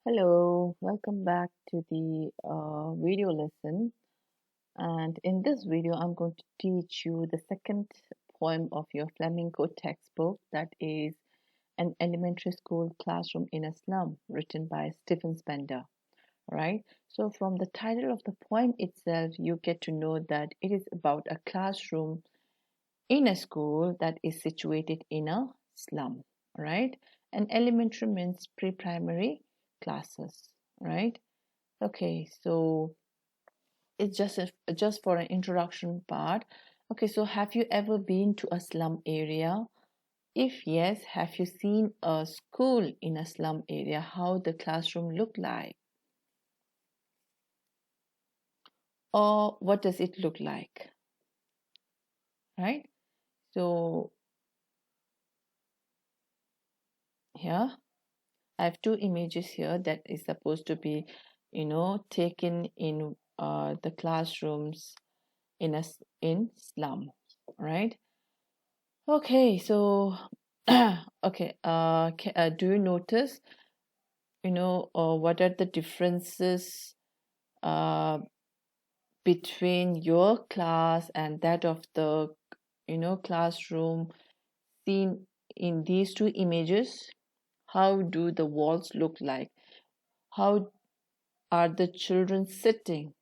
Hello, welcome back to the video lesson. And in this video, I'm going to teach you the second poem of your flamenco textbook, that is An Elementary School Classroom in a Slum, written by Stephen Spender. Right? So, from the title of the poem itself, you get to know that it is about a classroom in a school that is situated in a slum. Right? And elementary means pre primary classes. Right? Okay, so it's just for an introduction part. Okay, so have you ever been to a slum area? If yes, have you seen a school in a slum area? How the classroom look like? Or what does it look like? Right? So here I have two images here that is supposed to be, taken in the classrooms in slum, right? Okay, so okay, do you notice, what are the differences uh, between your class and that of the, classroom seen in these two images? How do the walls look like? How are the children sitting,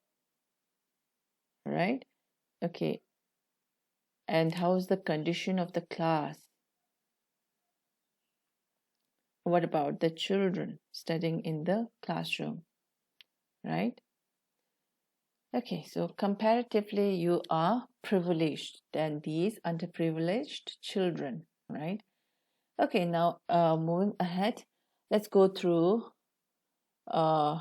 right? Okay, and how's the condition of the class? What about the children studying in the classroom, right? Okay, so comparatively, you are privileged than these underprivileged children, right? Okay, now moving ahead, let's go through uh,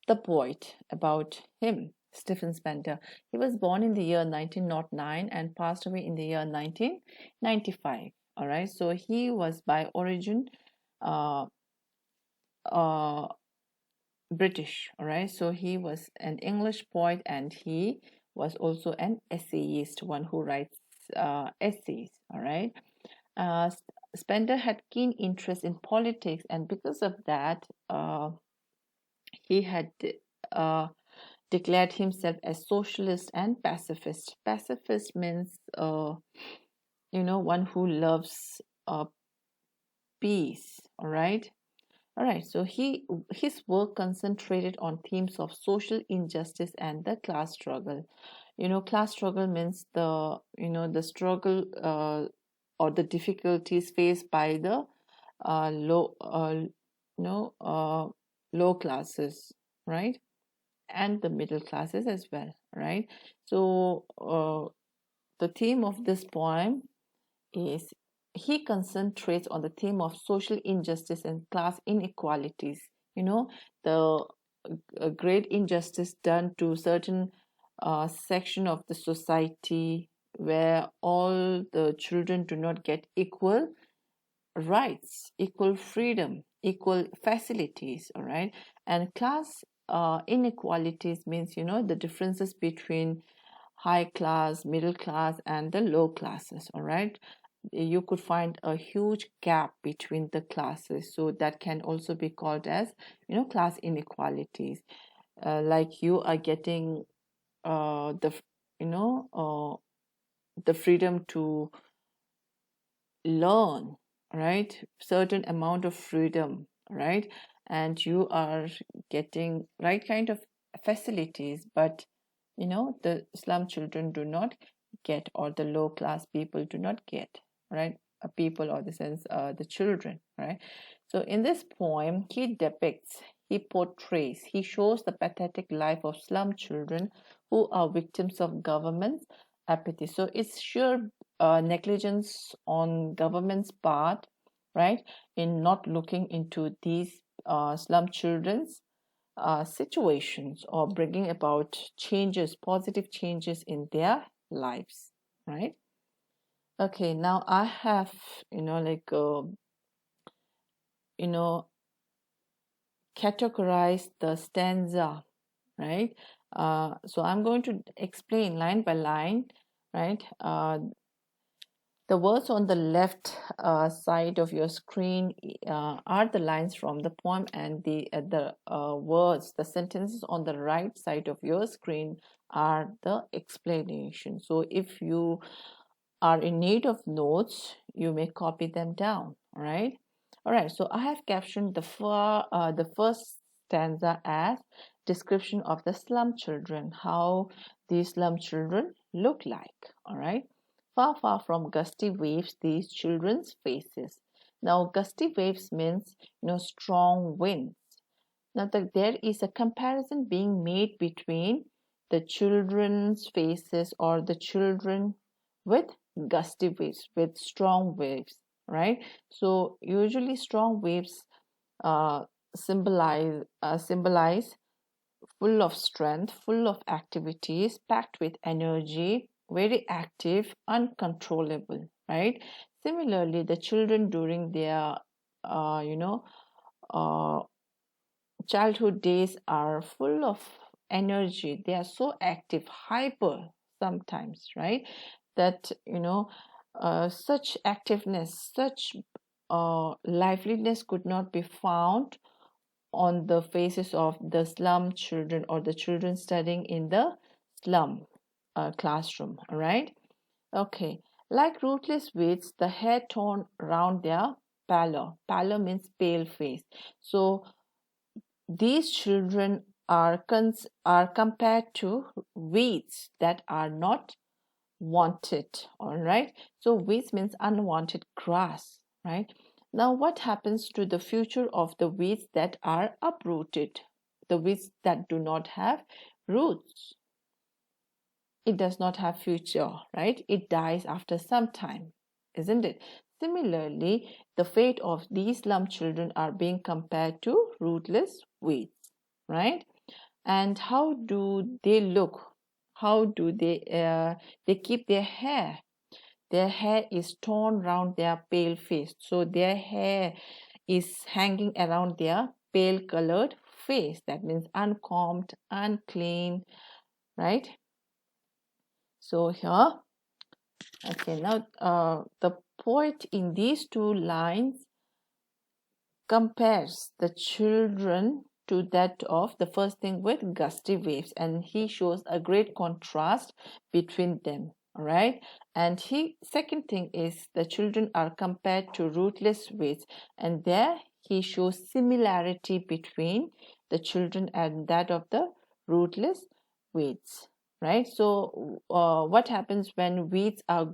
the poet about him, Stephen Spender. He was born in the year 1909 and passed away in the year 1995. All right, so he was by origin uh, uh, British, all right? So he was an English poet and he was also an essayist, one who writes essays, all right? Uh, Spender had keen interest in politics, and because of that, he had uh, declared himself as socialist and pacifist. Pacifist means, one who loves peace, all right? All right, so his work concentrated on themes of social injustice and the class struggle. Class struggle means the struggle or the difficulties faced by the low you know low classes, right? And the middle classes as well, right? So the theme of this poem is he concentrates on the theme of social injustice and class inequalities. The great injustice done to certain section of the society where all the children do not get equal rights, equal freedom, equal facilities, all right? And class inequalities means, the differences between high class, middle class, and the low classes, all right? You could find a huge gap between the classes. So that can also be called as, class inequalities. Like you are getting you know, the freedom to learn, right? Certain amount of freedom, right? And you are getting right kind of facilities, but the slum children do not get, or the low class people do not get, right? People, or the sense, the children, right? So in this poem, he depicts, he portrays, he shows the pathetic life of slum children who are victims of government's apathy. So it's sure negligence on government's part, right, in not looking into these slum children's situations, or bringing about changes, positive changes in their lives, right? Okay, now I have, you know, categorized the stanza, right? So I'm going to explain line by line, right? The words on the left side of your screen are the lines from the poem, and the words, the sentences on the right side of your screen are the explanation. So if you are in need of notes, you may copy them down. All right. So I have captioned the first stanza as description of the slum children, how these slum children look like. All right. Far, far from gusty waves, these children's faces. Now, gusty waves means strong winds. Now, there is a comparison being made between the children's faces or the children with gusty waves, with strong waves, right? So, usually, strong waves uh, symbolize full of strength, full of activities, packed with energy, very active, uncontrollable, right? Similarly, the children during their, uh, you know, uh, childhood days are full of energy. They are so active, hyper sometimes, right? That, such activeness, such liveliness could not be found on the faces of the slum children or the children studying in the slum classroom, all right? Okay. Like rootless weeds, the hair torn round their pallor. Pallor means pale face. So these children are compared to weeds that are not wanted. All right. So weeds means unwanted grass. Right. Now, what happens to the future of the weeds that are uprooted? The weeds that do not have roots. It does not have future, right? It dies after some time, isn't it? Similarly, the fate of these slum children are being compared to rootless weeds, right? And how do they look? How do they keep their hair? Their hair is torn round their pale face, so their hair is hanging around their pale colored face. That means uncombed, unclean, right? So here, okay, now the poet in these two lines compares the children to that of the first thing with gusty waves, and he shows a great contrast between them. All right, and he second thing is the children are compared to rootless weeds, and there he shows similarity between the children and that of the rootless weeds, right? So what happens when weeds are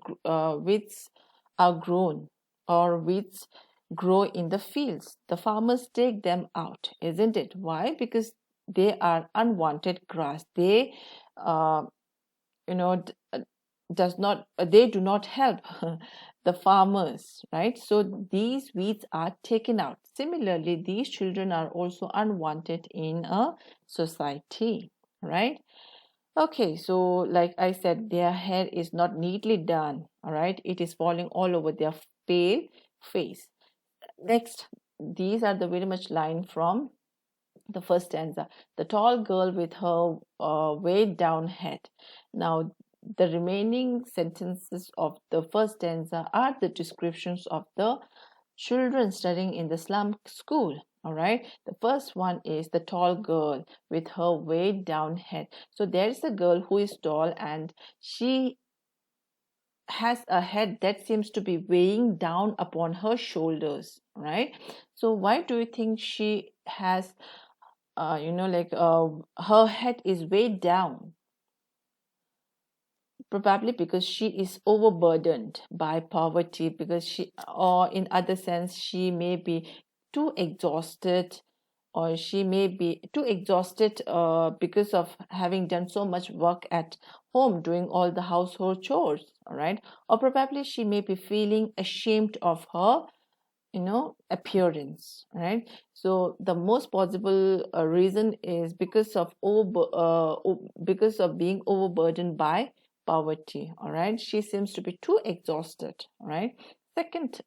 grown, or weeds grow in the fields? The farmers take them out, isn't it? Why? Because they are unwanted grass. They uh, you know d- uh, does not they do not help the farmers, right? So these weeds are taken out. Similarly, these children are also unwanted in a society, right? Okay, so like I said, their hair is not neatly done, all right? It is falling all over their pale face. Next, these are the very much line from the first stanza. The tall girl with her weighed down head. Now, the remaining sentences of the first stanza are the descriptions of the children studying in the slum school. All right. The first one is the tall girl with her weighed down head. So there is a girl who is tall, and she has a head that seems to be weighing down upon her shoulders, right? So why do you think she has her head is weighed down? Probably because she is overburdened by poverty, because she, or in other sense, she may be too exhausted, or she may be too exhausted because of having done so much work at home, doing all the household chores, all right? Or probably she may be feeling ashamed of her appearance, right? So the most possible reason is because of being overburdened by poverty, all right? She seems to be too exhausted, all right? Second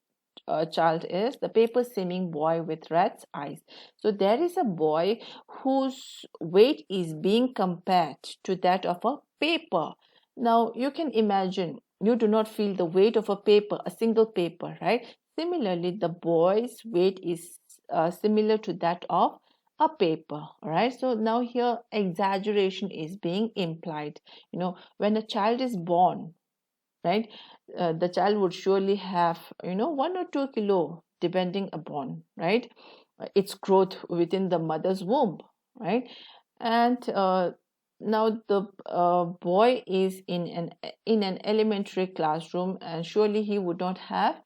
child is the paper seeming boy with rat's eyes. So there is a boy whose weight is being compared to that of a paper. Now you can imagine you do not feel the weight of a paper, a single paper, right? Similarly, the boy's weight is similar to that of a paper, right? So now here exaggeration is being implied. When a child is born, right, the child would surely have 1 or 2 kilo depending upon, right, its growth within the mother's womb, right? And now the boy is in an elementary classroom, and surely he would not have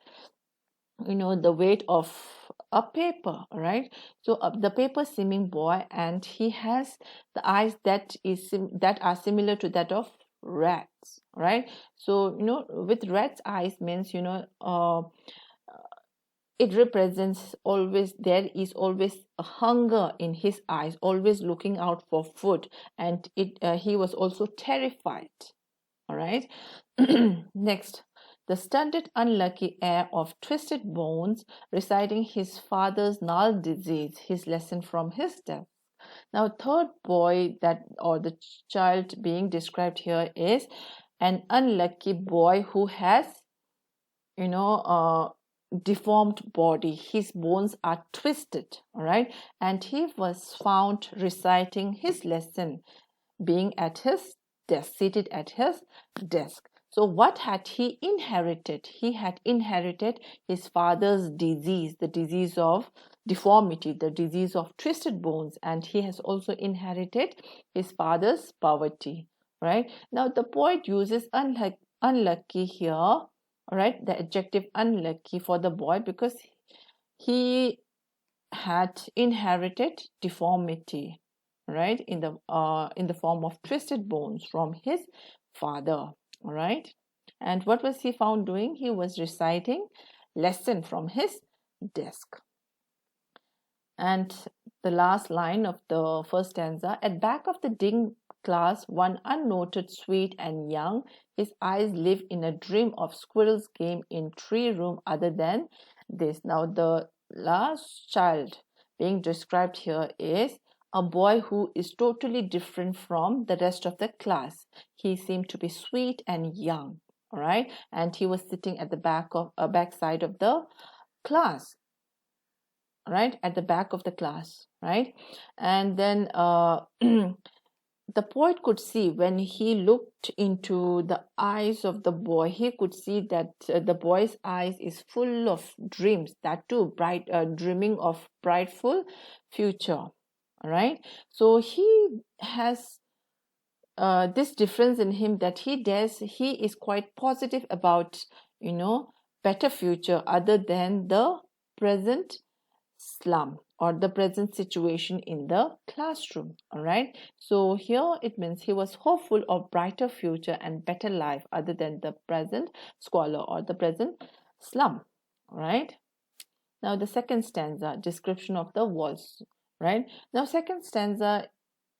the weight of a paper, right? So the paper seeming boy, and he has the eyes that are similar to that of rats, right? So with rats eyes means it represents always, there is always a hunger in his eyes, always looking out for food, and he was also terrified. All right. Next, the stunted, unlucky heir of twisted bones, reciting his father's gnarled disease, his lesson from his death. Now, third boy that, or the child being described here, is an unlucky boy who has, you know, deformed body. His bones are twisted, all right, and he was found reciting his lesson, being at his desk, seated at his desk. So, what had he inherited? He had inherited his father's disease, the disease of deformity, the disease of twisted bones, and he has also inherited his father's poverty. Right now, the poet uses unlucky here, all right, the adjective unlucky for the boy, because he had inherited deformity, right, in the form of twisted bones from his father. All right, and what was he found doing? He was reciting lesson from his desk. And the last line of the first stanza: at back of the dim class, one unnoted, sweet and young, his eyes live in a dream of squirrel's game in tree room other than this. Now the last child being described here is a boy who is totally different from the rest of the class. He seemed to be sweet and young, all right, and he was sitting at the back side of the class, right, at the back of the class, right? And then the poet could see, when he looked into the eyes of the boy, he could see that the boy's eyes is full of dreams, that too bright, dreaming of brightful future. All right, so he has this difference in him, that he is quite positive about better future other than the present slum or the present situation in the classroom. All right, so here it means he was hopeful of brighter future and better life other than the present squalor or the present slum. All right, now the second stanza, description of the walls. Right now, second stanza,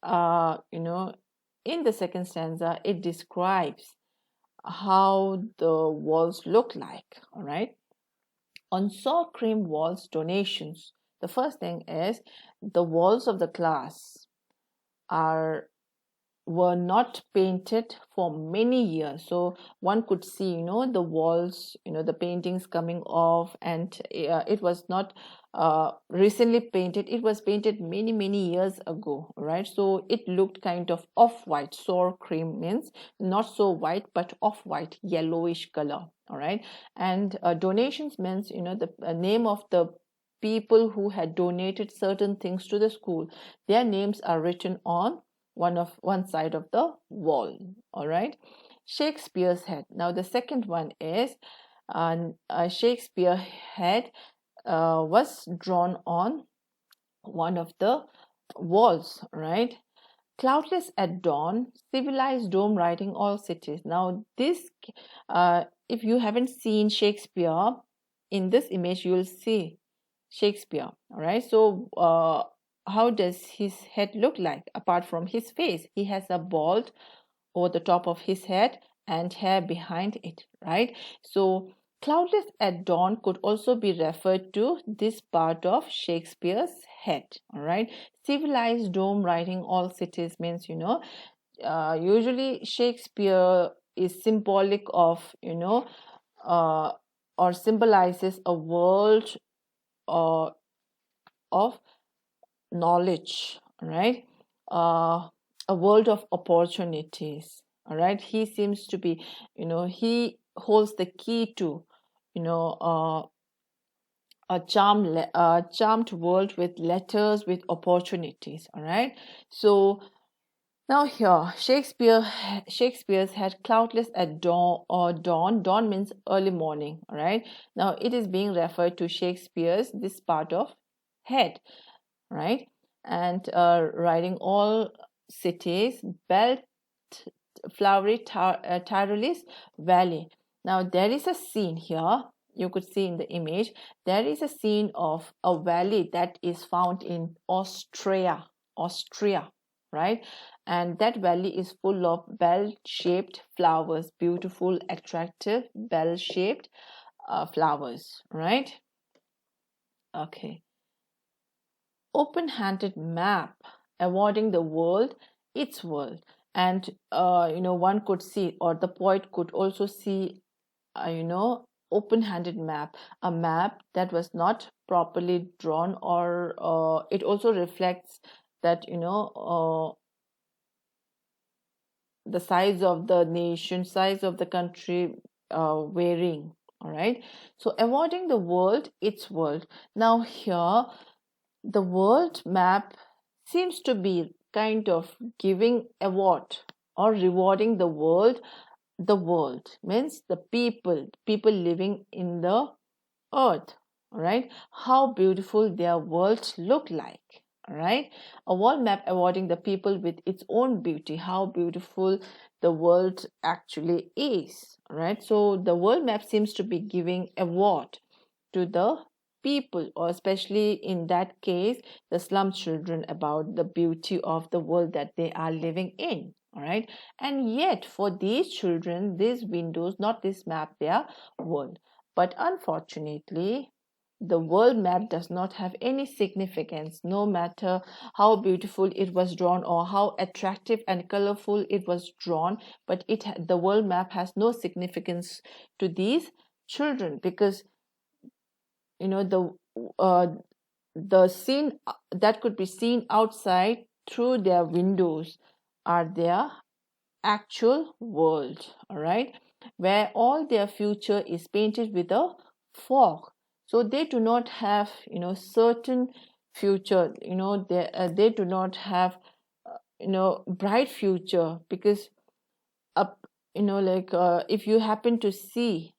in the second stanza, it describes how the walls look like. All right, on sour cream walls, donations. The first thing is, the walls of the class were not painted for many years, so one could see the walls, the paintings coming off, and it was not recently painted. It was painted many years ago, right? So it looked kind of off-white. Sour cream means not so white but off-white, yellowish color. All right, and donations means the name of the people who had donated certain things to the school. Their names are written on one side of the wall. All right, Shakespeare's head. Now the second one is Shakespeare head was drawn on one of the walls, right? Cloudless at dawn, civilized dome writing all cities. Now this, if you haven't seen Shakespeare, in this image you will see Shakespeare. All right, so how does his head look like? Apart from his face, he has a bald over the top of his head and hair behind it, right? So cloudless at dawn could also be referred to this part of Shakespeare's head. All right, civilized dome writing all cities means usually Shakespeare is symbolic of, uh, or symbolizes a world uh, of knowledge, right? Uh, a world of opportunities, all right? He seems to be, he holds the key to, you know, a charmed world with letters, with opportunities, all right? So now here, Shakespeare's had cloudless at dawn, or dawn. Dawn means early morning, all right? Now it is being referred to Shakespeare's this part of head, right? And riding all cities, belt flowery Tyrolese valley. Now there is a scene here. You could see in the image. There is a scene of a valley that is found in Austria, right? And that valley is full of bell-shaped flowers, beautiful, attractive, bell-shaped flowers, right? Okay. Open-handed map awarding the world its world. And one could see, or the poet could also see, open-handed map, a map that was not properly drawn, or it also reflects that, the size of the nation, size of the country varying. All right. So awarding the world its world. Now here, the world map seems to be kind of giving award or rewarding the world means the people living in the earth, all right, how beautiful their world look like, all right, a world map awarding the people with its own beauty, how beautiful the world actually is, all right. So the world map seems to be giving award to the people, or especially in that case the slum children, about the beauty of the world that they are living in, all right. And yet for these children, these windows, not this map, their world. But unfortunately, the world map does not have any significance, no matter how beautiful it was drawn or how attractive and colorful it was drawn. But the world map has no significance to these children, because you know the uh, the scene that could be seen outside through their windows are their actual world, all right, where all their future is painted with a fog. So they do not have, certain future, they do not have, bright future, because up, if you happen to see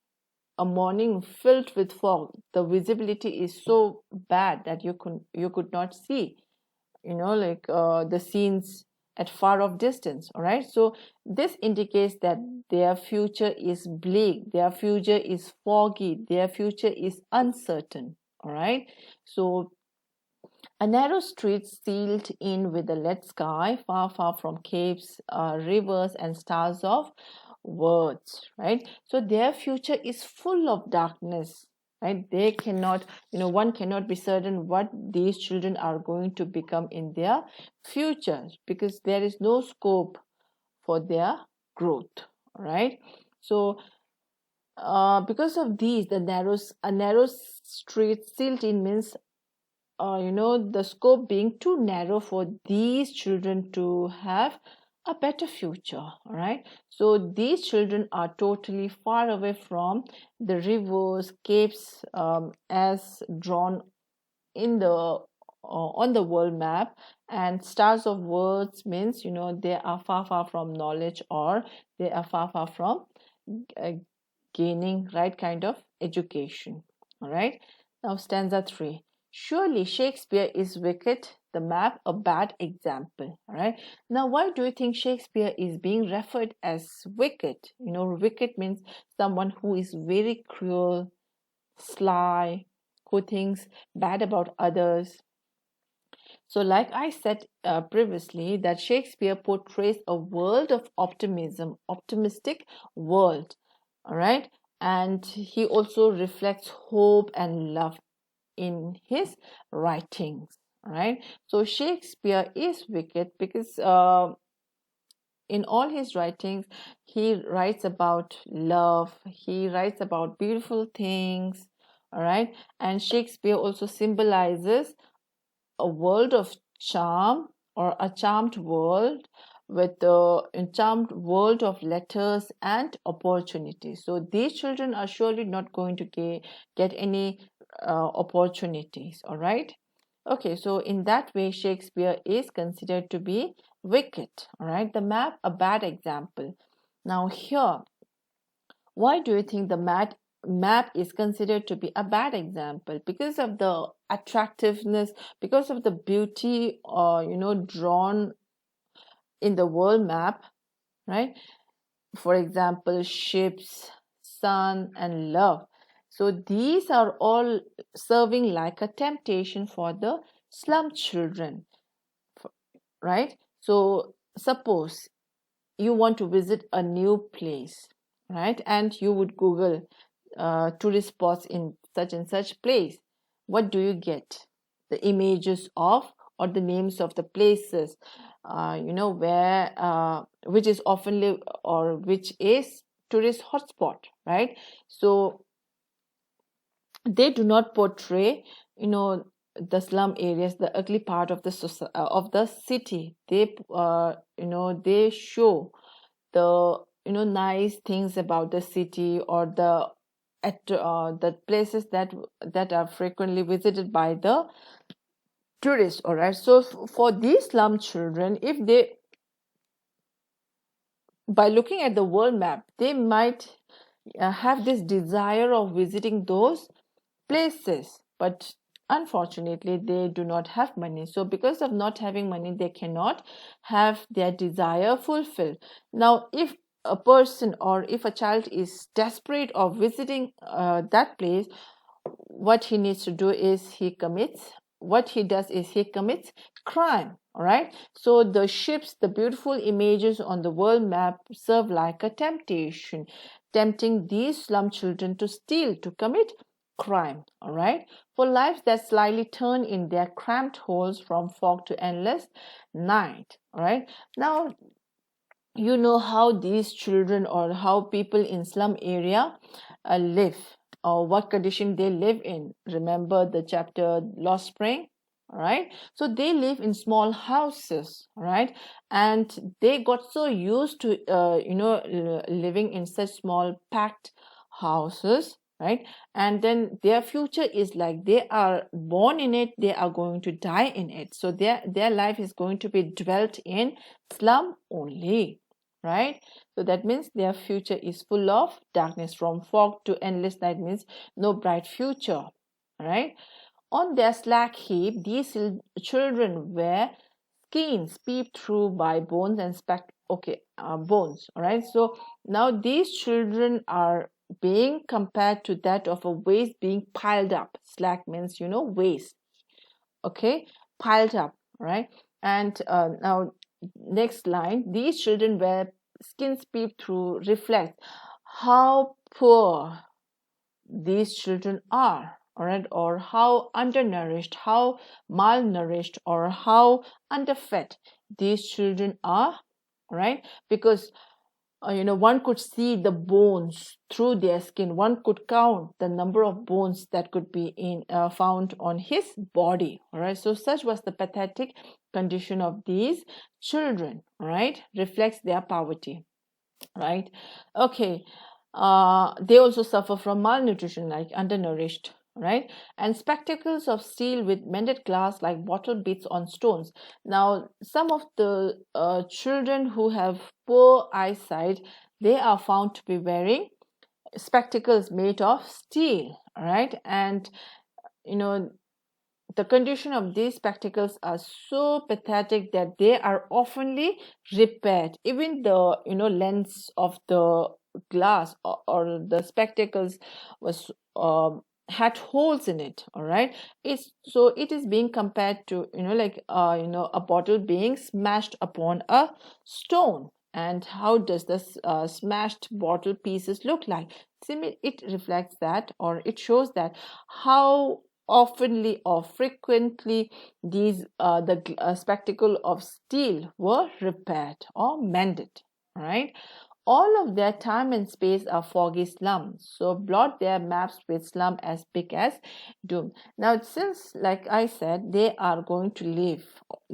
a morning filled with fog, the visibility is so bad that you could not see, the scenes at far off distance, all right. So this indicates that their future is bleak, their future is foggy, their future is uncertain, all right. So a narrow street sealed in with a lead sky, far, far from caves, rivers, and stars of words, right? So their future is full of darkness, right? They cannot, one cannot be certain what these children are going to become in their future, because there is no scope for their growth, right? So because of these, a narrow street sealed in means the scope being too narrow for these children to have a better future, all right. So these children are totally far away from the rivers, caves, as drawn in the on the world map, and stars of words means, they are far, far from knowledge, or they are far, far from uh, gaining right kind of education, all right. Now stanza 3. Surely Shakespeare is wicked, the map a bad example, all right. Now why do you think Shakespeare is being referred as wicked? Wicked means someone who is very cruel, sly, who thinks bad about others. So, like I said previously, that Shakespeare portrays a world of optimism, optimistic world, all right, and he also reflects hope and love in his writings, all right. So Shakespeare is wicked because in all his writings, he writes about love, he writes about beautiful things, all right. And Shakespeare also symbolizes a world of charm, or a charmed world, with a charmed world of letters and opportunities. So these children are surely not going to get any opportunities, all right. Okay, so in that way, Shakespeare is considered to be wicked, all right. The map, a bad example. Now here, why do you think the map is considered to be a bad example? Because of the attractiveness, because of the beauty, drawn in the world map, right? For example, ships, sun, and love. So these are all serving like a temptation for the slum children, right? So suppose you want to visit a new place, right? And you would Google tourist spots in such and such place. What do you get? The images of, or the names of the places, where which is often live, or which is tourist hotspot, right? So they do not portray, the slum areas, the ugly part of of the city. They show the nice things about the city, or the places that are frequently visited by the tourists, all right. So for these slum children, if they, by looking at the world map, they might have this desire of visiting those places, but unfortunately they do not have money. So because of not having money, they cannot have their desire fulfilled. Now if a person, or if a child is desperate of visiting that place, what he needs to do is he commits crime, all right. So the ships, the beautiful images on the world map, serve like a temptation, tempting these slum children to steal, to commit crime, all right, for lives that slyly turn in their cramped holes from fog to endless night, all right. Now you know how these children, or how people in slum area live, or what condition they live in. Remember the chapter Lost Spring, all right. So they live in small houses, all right, and they got so used to living in such small packed houses, right. And then their future is like, they are born in it, they are going to die in it. So their life is going to be dwelt in slum only, right. So that means their future is full of darkness, from fog to endless night means no bright future, right. On their slack heap, these children wear skins peeped through by bones and bones, all right. So now these children are being compared to that of a waste being piled up. Slack means waste, okay, piled up, right. And now next line, these children where skins peep through reflect how poor these children are, all right, or how undernourished, how malnourished, or how underfed these children are, all right. Because one could see the bones through their skin. One could count the number of bones that could be found on his body, all right. So such was the pathetic condition of these children, all right, reflects their poverty, right. Okay. They also suffer from malnutrition, like undernourished, right. And spectacles of steel with mended glass like bottle beats on stones. Now some of the children who have poor eyesight, they are found to be wearing spectacles made of steel, right. And the condition of these spectacles are so pathetic that they are oftenly repaired. Even the lens of the glass, or the spectacles was had holes in it, all right. It is being compared to like a bottle being smashed upon a stone. And how does this smashed bottle pieces look like? It reflects that, or it shows that how oftenly or frequently the spectacle of steel were repaired or mended, right? All of their time and space are foggy slums. So blot their maps with slum as big as doom. Now, since, like I said, they are going to live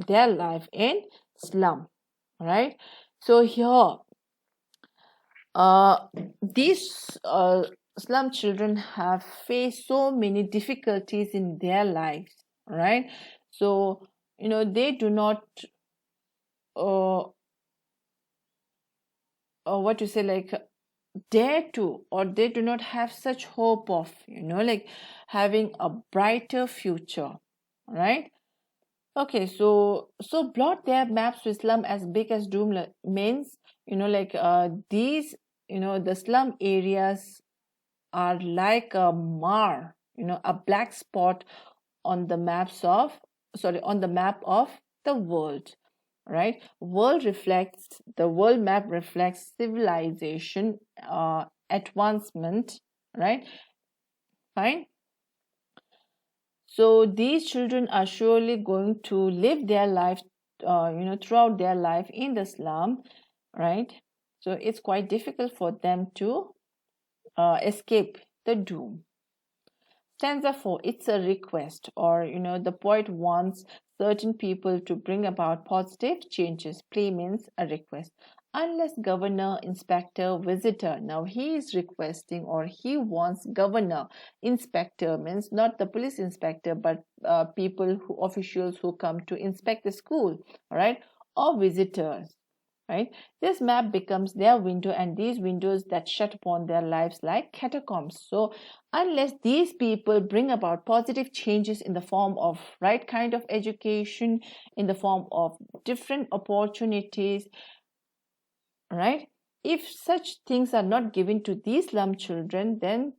their life in slum, right? So here, uh, these slum children have faced so many difficulties in their lives, right? So, they do not uh, what to say, like, dare to, or they do not have such hope of, like, having a brighter future, right? Okay, so blot their maps with slum as big as doom means, like, these, the slum areas are like a mar, a black spot on the on the map of the world, right? The world map reflects civilization advancement, right? Fine. So these children are surely going to live their life, throughout their life in the slum, right? So it's quite difficult for them to escape the doom. Stanza 4, it's a request, or the poet wants certain people to bring about positive changes. Plea means a request. Unless governor, inspector, visitor. Now he is requesting, or he wants governor. Inspector means not the police inspector, but officials who come to inspect the school, all right? Or visitors, right? This map becomes their window, and these windows that shut upon their lives like catacombs. So unless these people bring about positive changes in the form of right kind of education, in the form of different opportunities, right? If such things are not given to these slum children, then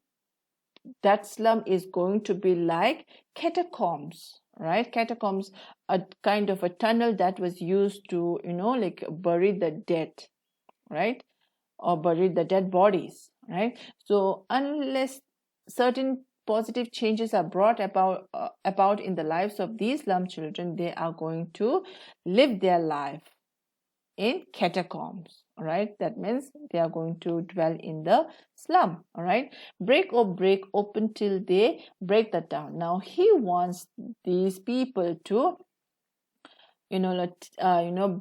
that slum is going to be like catacombs, right? Catacombs, a kind of a tunnel that was used to, like, bury the dead, right? Or bury the dead bodies, right? So unless certain positive changes are brought about in the lives of these slum children, they are going to live their life in catacombs, all right? That means they are going to dwell in the slum, all right? Break open till they break that down. Now he wants these people to,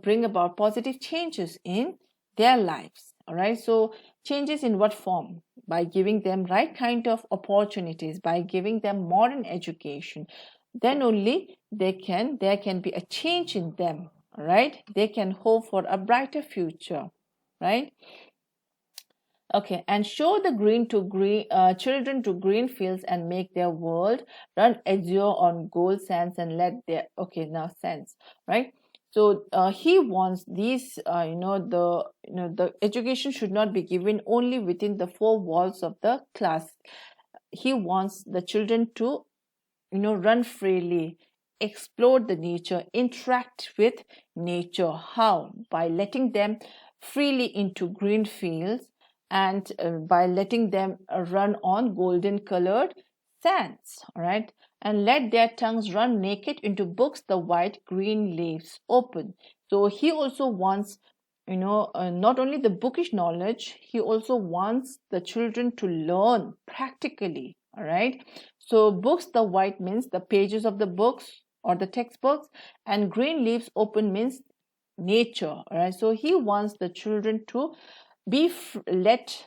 bring about positive changes in their lives, all right? So changes in what form? By giving them right kind of opportunities, by giving them modern education, then only there can be a change in them, right? They can hope for a brighter future, right? Okay, and show the children to green fields and make their world run azure on gold sands and let their, okay, now sands, right? So he wants these, the education should not be given only within the four walls of the class. He wants the children to, run freely, explore the nature, interact with nature. How? By letting them freely into green fields, and by letting them run on golden colored sands, all right? And let their tongues run naked into books, the white green leaves open. So he also wants, not only the bookish knowledge, he also wants the children to learn practically, all right? So books, the white means the pages of the books or the textbooks, and green leaves open means nature, all right? So he wants the children to be let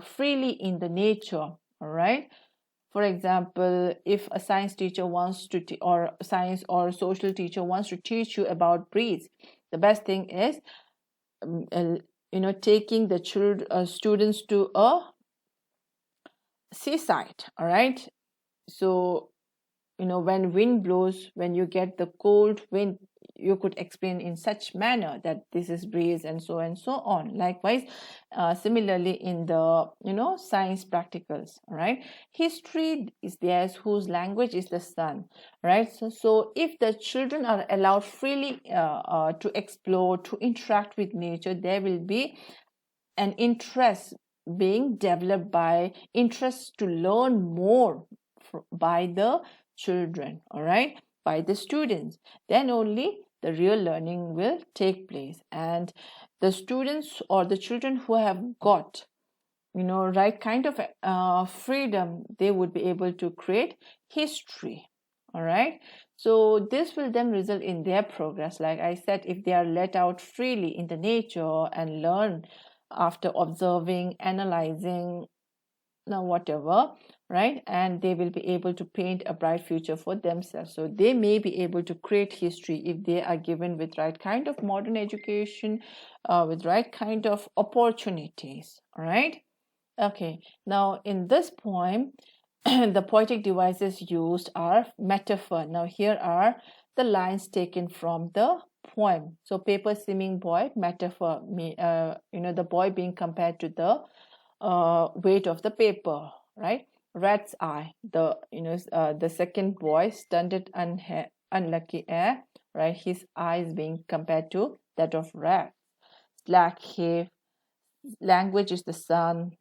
freely in the nature, all right? For example, if a science teacher wants to or science or social teacher wants to teach you about breeds, the best thing is, taking the students to a seaside, all right? So when wind blows, when you get the cold wind, you could explain in such manner that this is breeze and so on. Likewise, similarly in the science practicals, right? History is theirs whose language is the sun, right? So if the children are allowed freely to explore, to interact with nature, there will be an interest being developed, by interest to learn more by the children, all right, by the students. Then only the real learning will take place. And the students or the children who have got, right kind of freedom, they would be able to create history, all right. So this will then result in their progress. Like I said, if they are let out freely in the nature and learn after observing, analyzing, now whatever, right, and they will be able to paint a bright future for themselves. So they may be able to create history if they are given with right kind of modern education, with right kind of opportunities, all right. Okay, now in this poem, the poetic devices used are metaphor. Now here are the lines taken from the poem. So paper skimming boy, metaphor, the boy being compared to the weight of the paper, right? Rat's eye, the second boy, stunted, unlucky air, right? His eyes being compared to that of rat. Slack hay, language is the sun.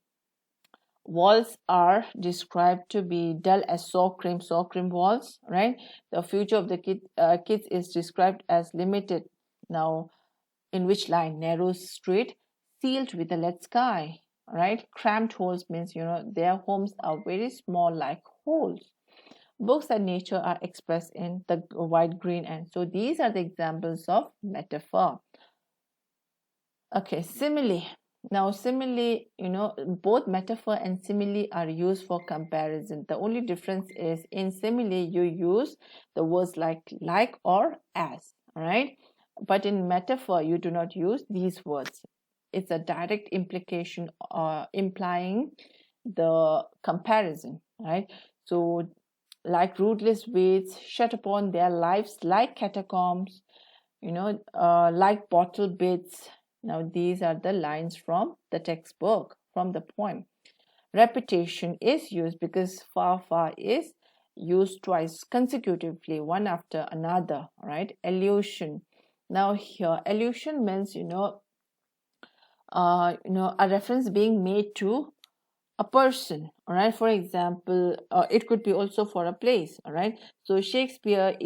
Walls are described to be dull as sour cream walls, right? The future of the kids is described as limited. Now, in which line? Narrow street, sealed with a lead sky, right? Cramped holes means, their homes are very small, like holes. Books and nature are expressed in the white, green, and so these are the examples of metaphor. Okay, simile. Now, simile, both metaphor and simile are used for comparison. The only difference is in simile, you use the words like or as, all right? But in metaphor, you do not use these words. It's a direct implication implying the comparison, right? So, like rootless weeds shut upon their lives like catacombs, like bottle bids. Now, these are the lines from the textbook, from the poem. Repetition is used because far, far is used twice consecutively, one after another, right? Allusion. Now, here, allusion means, a reference being made to a person, all right. For example, it could be also for a place, all right. So Shakespeare's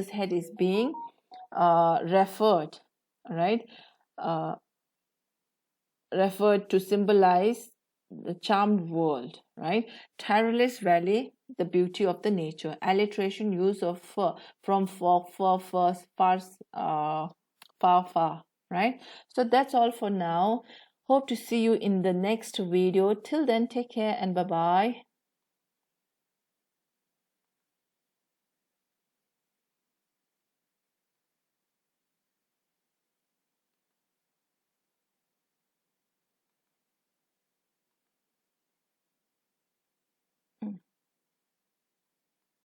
head is being referred, right, uh, referred to symbolize the charmed world, right? Tireless Valley, the beauty of the nature. Alliteration, use of from far, far, right? So that's all for now. Hope to see you in the next video. Till then, take care and bye bye.